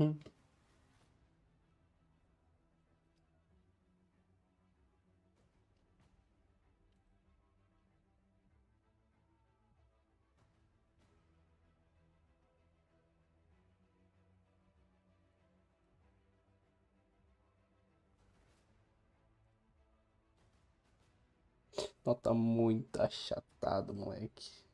Hum. Não, tá muito achatado, moleque.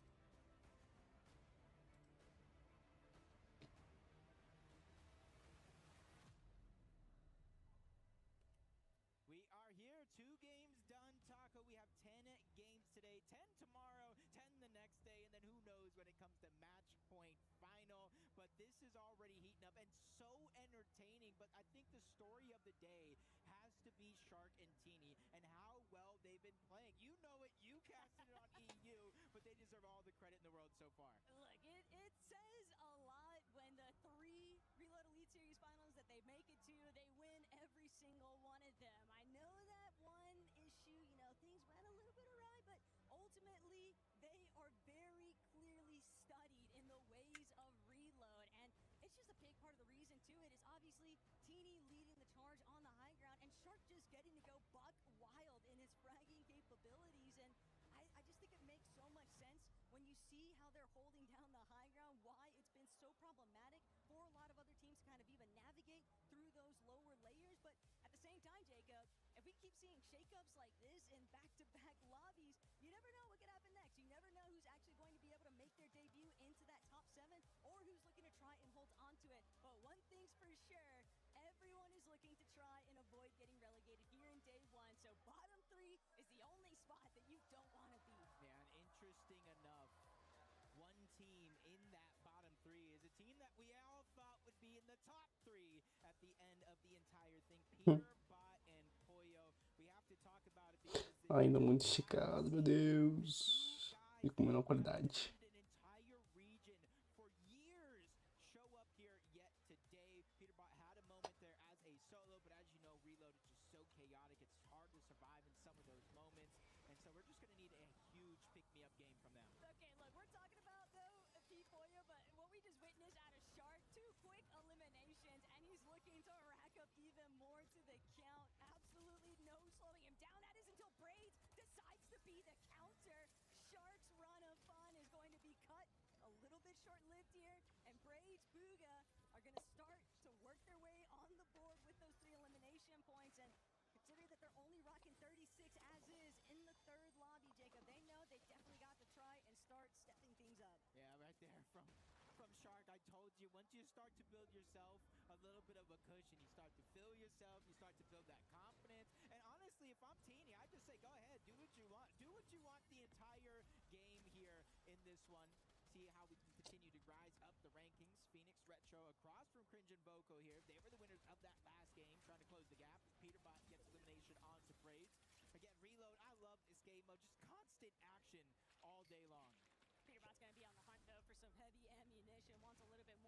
We are here, 2 games done, Taco. We have 10 games today, 10 tomorrow, 10 the next day, and then who knows when it comes to match point final. But this is already heating up and so entertaining. But I think the story of the day has to be Shark and Teeny and how well they've been playing. You know it, you casted it on EU, but they deserve all the credit in the world so far. Look, it says a lot when the 3 Reload Elite Series finals that they make it to, they win every single one of them. I know that one issue, things went a little bit awry, but ultimately they are very clearly studied in the ways of Reload. And it's just a big part of the reason to it is obviously Teeny leading the charge on the high ground and Shark just getting to go buck wild in his fragging capabilities. And I just think it makes so much sense when you see how they're holding down the high ground, why it's been so problematic for a lot of other teams to kind of even navigate through those lower layers. But at the same time, Jacob, if we keep seeing shakeups like this in back-to-back lobbies, you never know what could happen next. You never know who's actually going to be able to make their debut into that top 7 or who's looking to try and hold onto it. But one thing's for sure, everyone is looking to try and avoid getting relegated here in day 1. So bottom 3 is the only spot that you don't want to be. Yeah, and interesting enough, one team in that bottom 3 is a team that we all thought would be in the top 3 at the end of the entire thing. Hum. Peter, Bot, and Pollo. We have to talk about it because Ainda muito we esticado, haven't meu seen two Deus. E guys com menor who have qualidade. defended an entire region for years show up here yet today. Peter Bot had a moment there as a solo, but as you know, Reload is just so chaotic. It's hard to survive in some of those moments. And so we're just going to need a huge pick-me-up game from them. Okay, look, we're talking about, though, Pete Pollo, but what we just witnessed out of Shark, 2 quick eliminations, and he's looking to rack up even more to the count. Absolutely no slowing him down. That is until Braids decides to be the counter. Shark's run of fun is going to be cut a little bit short-lived here, and Braids, Booga are going to start to work their way on the board with those 3 elimination points. And considering that they're only rocking 36 as is in the 3rd lobby, Jacob, they know they definitely got to try and start stepping things up. Yeah, right there from Shark. I told you, once you start to build yourself a little bit of a cushion, you start to feel yourself, you start to build that confidence. And honestly, if I'm Teeny, I just say, go ahead, do what you want. Do what you want the entire game here in this one. See how we can continue to rise up the rankings. Phoenix Retro across from Cringe and Boko here. They were the winners of that last game, trying to close the gap. Peterbot gets elimination onto Braids. Again, Reload, I love this game mode. Just constant action all day long. Peterbot's going to be on the hunt, though, for some heavy ammunition. Wants a little bit